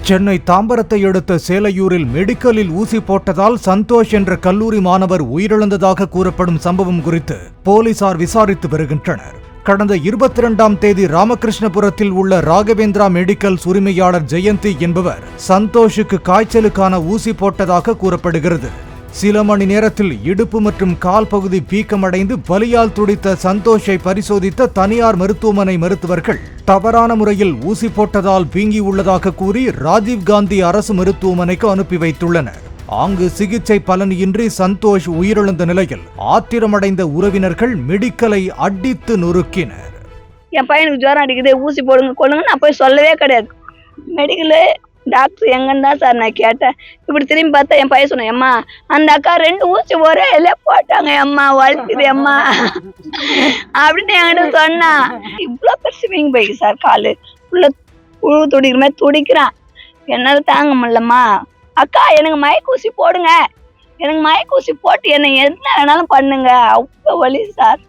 சென்னை தாம்பரத்தை அடுத்த சேலையூரில் மெடிக்கலில் ஊசி போட்டதால் சந்தோஷ் என்ற கல்லூரி மாணவர் உயிரிழந்ததாக கூறப்படும் சம்பவம் குறித்து போலீசார் விசாரித்து வருகின்றனர். கடந்த 22ஆம் தேதி ராமகிருஷ்ணபுரத்தில் உள்ள ராகவேந்திரா மெடிக்கல்ஸ் உரிமையாளர் ஜெயந்தி என்பவர் சந்தோஷுக்கு காய்ச்சலுக்கான ஊசி போட்டதாக கூறப்படுகிறது. சில மணி நேரத்தில் இடுப்பு மற்றும் கால் பகுதி வீக்கமடைந்து வலியால் துடித்த சந்தோஷை பரிசோதித்த தனியார் மருத்துவமனை மருத்துவர்கள் தவறான முறையில் ஊசி போட்டதால் வீங்கியுள்ளதாக கூறி ராஜீவ்காந்தி அரசு மருத்துவமனைக்கு அனுப்பி வைத்துள்ளனர். அங்கு சிகிச்சை பலனின்றி சந்தோஷ் உயிரிழந்த நிலையில் ஆத்திரமடைந்த உறவினர்கள் மெடிக்கலை அடித்து நொறுக்கினர். என் பையனுக்கு ஜுரம் அடிக்குது, ஊசி போடுங்க கொள்ளுங்க, நான் போய் சொல்லவே கிடையாது. மெடிக்கலு டாக்டர் எங்கன்னு தான் சார் நான் கேட்டேன். இப்படி திரும்பி பார்த்தா என் பையன் சொன்னேன், அம்மா அந்த அக்கா 2 ஊசி ஒரே இல்லையே போட்டாங்க, அம்மா வலிக்குது அம்மா அப்படின்னு என்கிட்ட சொன்னா. இவ்வளோ பெருசு வீங்கி போயிருக்கு சார், காலு உள்ள புழு துடிக்கிற மாதிரி துடிக்கிறான். என்னால் தாங்க முடியலம்மா. அக்கா எனக்கு மயக்கூசி போடுங்க, எனக்கு மயக்கூசி போட்டு என்னை என்ன வேணாலும் பண்ணுங்க, அவ்வளோ வலி சார்.